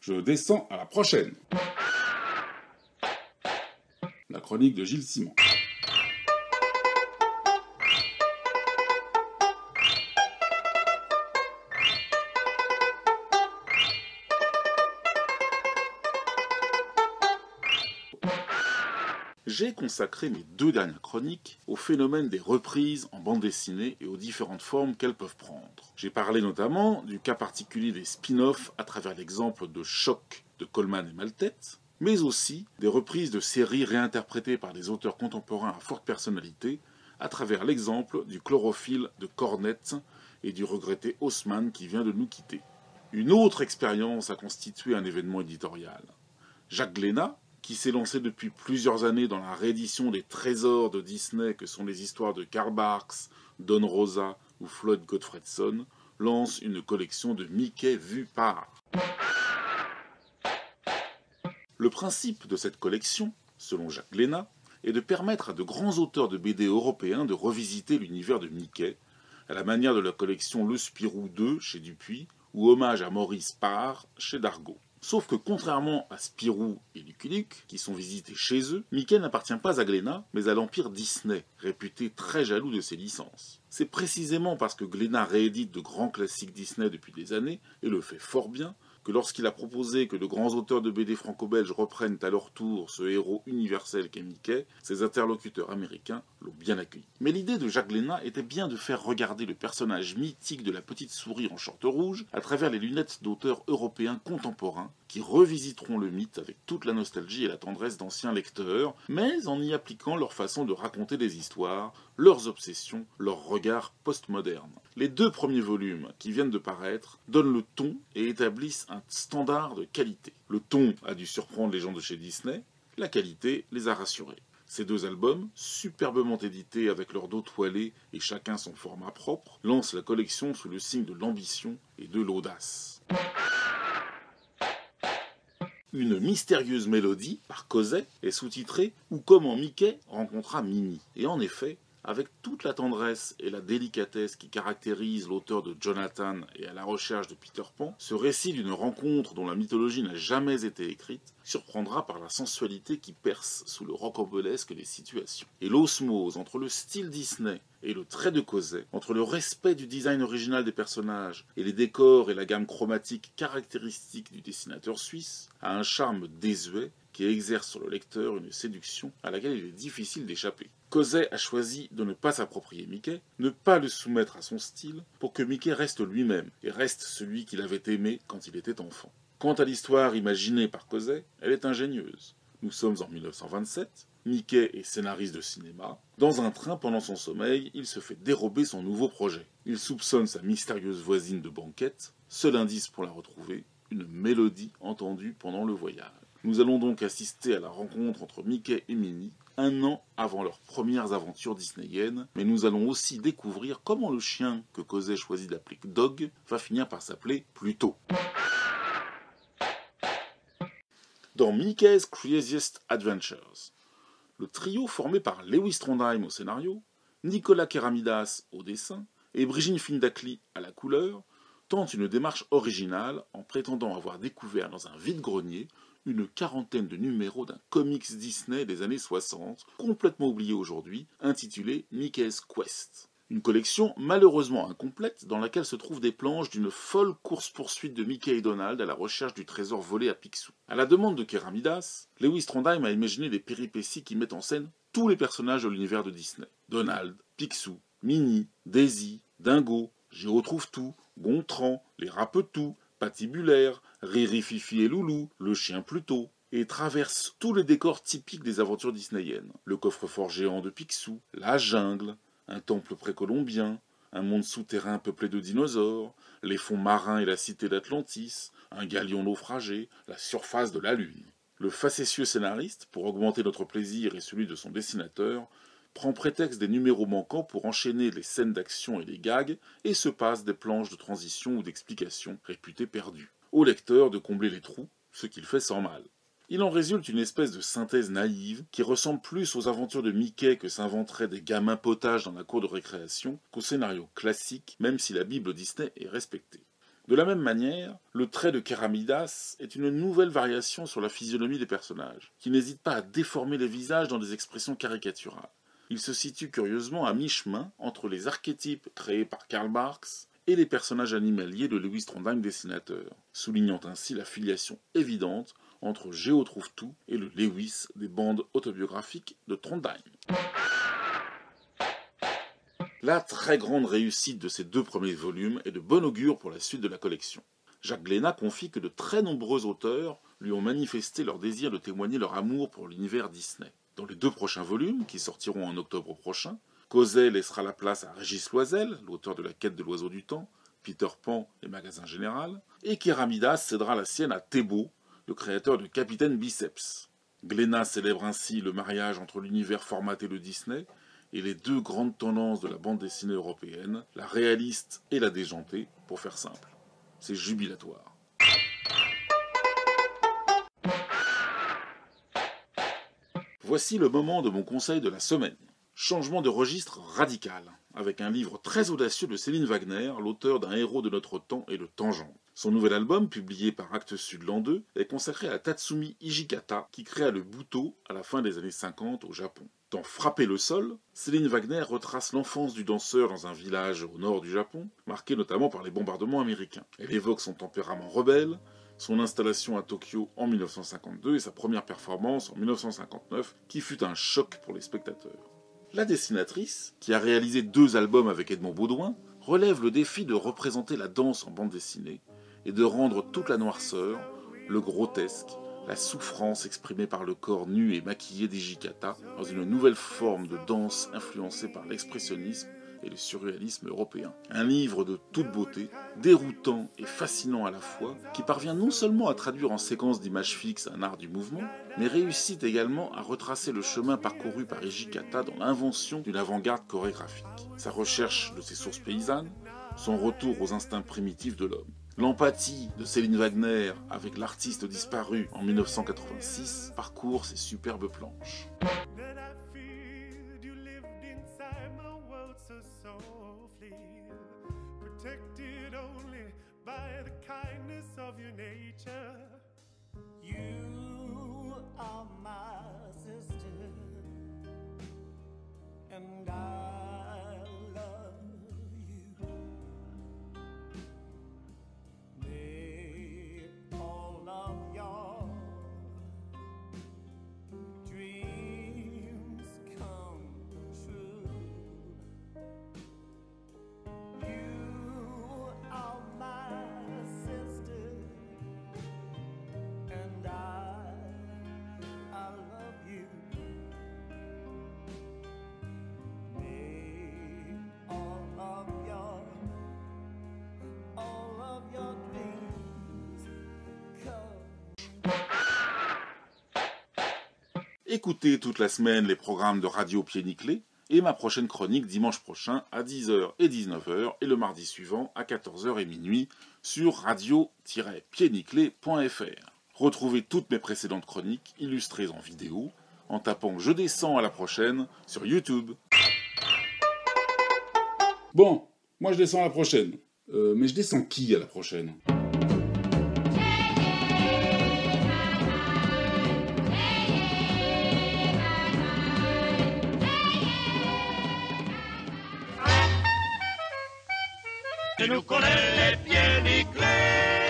Je descends à la prochaine. La chronique de Gilles Simon. J'ai consacré mes 2 dernières chroniques au phénomène des reprises en bande dessinée et aux différentes formes qu'elles peuvent prendre. J'ai parlé notamment du cas particulier des spin-offs à travers l'exemple de Choc de Coleman et Maltet, mais aussi des reprises de séries réinterprétées par des auteurs contemporains à forte personnalité à travers l'exemple du Chlorophylle de Cornette et du regretté Haussmann qui vient de nous quitter. Une autre expérience a constitué un événement éditorial. Jacques Glénat, qui s'est lancé depuis plusieurs années dans la réédition des trésors de Disney que sont les histoires de Karl Barks, Don Rosa ou Floyd Gottfredson, lance une collection de Mickey vus par. Le principe de cette collection, selon Jacques Glénat, est de permettre à de grands auteurs de BD européens de revisiter l'univers de Mickey, à la manière de la collection Le Spirou 2 chez Dupuis ou Hommage à Maurice Parr chez Dargaud. Sauf que contrairement à Spirou et Lucky Luke, qui sont visités chez eux, Mickey n'appartient pas à Glénat, mais à l'empire Disney, réputé très jaloux de ses licences. C'est précisément parce que Glénat réédite de grands classiques Disney depuis des années, et le fait fort bien, que lorsqu'il a proposé que de grands auteurs de BD franco-belges reprennent à leur tour ce héros universel qu'est Mickey, ses interlocuteurs américains l'ont bien accueilli. Mais l'idée de Jacques Glénat était bien de faire regarder le personnage mythique de la petite souris en short rouge à travers les lunettes d'auteurs européens contemporains qui revisiteront le mythe avec toute la nostalgie et la tendresse d'anciens lecteurs, mais en y appliquant leur façon de raconter des histoires, leurs obsessions, leur regard postmoderne. Les 2 premiers volumes qui viennent de paraître donnent le ton et établissent un standard de qualité. Le ton a dû surprendre les gens de chez Disney, la qualité les a rassurés. Ces 2 albums, superbement édités avec leur dos toilé et chacun son format propre, lancent la collection sous le signe de l'ambition et de l'audace. Une mystérieuse mélodie, par Cosset, est sous-titrée « Ou comment Mickey rencontra Minnie ». Et en effet, avec toute la tendresse et la délicatesse qui caractérisent l'auteur de Jonathan et à la recherche de Peter Pan, ce récit d'une rencontre dont la mythologie n'a jamais été écrite surprendra par la sensualité qui perce sous le rocambolesque des situations. Et l'osmose entre le style Disney et le trait de Cosset, entre le respect du design original des personnages et les décors et la gamme chromatique caractéristique du dessinateur suisse, a un charme désuet qui exerce sur le lecteur une séduction à laquelle il est difficile d'échapper. Cosset a choisi de ne pas s'approprier Mickey, ne pas le soumettre à son style, pour que Mickey reste lui-même, et reste celui qu'il avait aimé quand il était enfant. Quant à l'histoire imaginée par Cosset, elle est ingénieuse. Nous sommes en 1927, Mickey est scénariste de cinéma. Dans un train pendant son sommeil, il se fait dérober son nouveau projet. Il soupçonne sa mystérieuse voisine de banquette. Seul indice pour la retrouver, une mélodie entendue pendant le voyage. Nous allons donc assister à la rencontre entre Mickey et Minnie, 1 an avant leurs premières aventures disneyennes, mais nous allons aussi découvrir comment le chien que Cosset choisit d'appeler Dog va finir par s'appeler Pluto. Dans Mickey's Craziest Adventures, le trio formé par Lewis Trondheim au scénario, Nicolas Keramidas au dessin et Brigitte Findakli à la couleur tente une démarche originale en prétendant avoir découvert dans un vide-grenier une 40aine de numéros d'un comics Disney des années 60, complètement oublié aujourd'hui, intitulé Mickey's Quest. Une collection malheureusement incomplète dans laquelle se trouvent des planches d'une folle course-poursuite de Mickey et Donald à la recherche du trésor volé à Picsou. À la demande de Keramidas, Lewis Trondheim a imaginé des péripéties qui mettent en scène tous les personnages de l'univers de Disney. Donald, Picsou, Minnie, Daisy, Dingo, J'y retrouve tout, Gontran, les Rapetous, Patibulaire, Riri, Fifi et Loulou, le chien Pluto, et traverse tous les décors typiques des aventures disneyennes. Le coffre-fort géant de Picsou, la jungle, un temple précolombien, un monde souterrain peuplé de dinosaures, les fonds marins et la cité d'Atlantis, un galion naufragé, la surface de la Lune. Le facétieux scénariste, pour augmenter notre plaisir et celui de son dessinateur, prend prétexte des numéros manquants pour enchaîner les scènes d'action et les gags et se passe des planches de transition ou d'explication réputées perdues. Au lecteur de combler les trous, ce qu'il fait sans mal. Il en résulte une espèce de synthèse naïve qui ressemble plus aux aventures de Mickey que s'inventeraient des gamins potages dans la cour de récréation qu'au scénario classique, même si la Bible Disney est respectée. De la même manière, le trait de Kéramidas est une nouvelle variation sur la physionomie des personnages, qui n'hésite pas à déformer les visages dans des expressions caricaturales. Il se situe curieusement à mi-chemin entre les archétypes créés par Karl Marx et les personnages animaliers de Lewis Trondheim dessinateur, soulignant ainsi la filiation évidente entre Géo Trouve-Tout et le Lewis des bandes autobiographiques de Trondheim. La très grande réussite de ces 2 premiers volumes est de bon augure pour la suite de la collection. Jacques Glénat confie que de très nombreux auteurs lui ont manifesté leur désir de témoigner leur amour pour l'univers Disney. Dans les 2 prochains volumes, qui sortiront en octobre prochain, Causet laissera la place à Régis Loisel, l'auteur de La Quête de l'Oiseau du Temps, Peter Pan et Magasin Général, et Kéramidas cédera la sienne à Thébault, le créateur de Capitaine Biceps. Glénat célèbre ainsi le mariage entre l'univers formaté de Disney et les 2 grandes tendances de la bande dessinée européenne, la réaliste et la déjantée, pour faire simple. C'est jubilatoire. Voici le moment de mon conseil de la semaine. Changement de registre radical, avec un livre très audacieux de Céline Wagner, l'auteur d'un héros de notre temps et de Tangente. Son nouvel album, publié par Actes Sud l'an 2, est consacré à Tatsumi Hijikata, qui créa le Buto à la fin des années 50 au Japon. Dans Frapper le sol, Céline Wagner retrace l'enfance du danseur dans un village au nord du Japon, marqué notamment par les bombardements américains. Elle évoque son tempérament rebelle, son installation à Tokyo en 1952 et sa première performance en 1959, qui fut un choc pour les spectateurs. La dessinatrice, qui a réalisé 2 albums avec Edmond Baudouin, relève le défi de représenter la danse en bande dessinée et de rendre toute la noirceur, le grotesque, la souffrance exprimée par le corps nu et maquillé d'Hijikata dans une nouvelle forme de danse influencée par l'expressionnisme et le surréalisme européen. Un livre de toute beauté, déroutant et fascinant à la fois, qui parvient non seulement à traduire en séquence d'images fixes un art du mouvement, mais réussit également à retracer le chemin parcouru par Hijikata dans l'invention d'une avant-garde chorégraphique. Sa recherche de ses sources paysannes, son retour aux instincts primitifs de l'homme. L'empathie de Céline Wagner avec l'artiste disparu en 1986 parcourt ces superbes planches. Protected only by the kindness of your nature. You are my sister, and I love you. May all of your dreams come true. Écoutez toute la semaine les programmes de Radio Pied Nickelé et ma prochaine chronique dimanche prochain à 10h et 19h et le mardi suivant à 14h et minuit sur radio-piednickelé.fr. Retrouvez toutes mes précédentes chroniques illustrées en vidéo en tapant « Je descends à la prochaine » sur YouTube. Bon, moi je descends à la prochaine. Mais je descends qui à la prochaine ? Si nous connaît les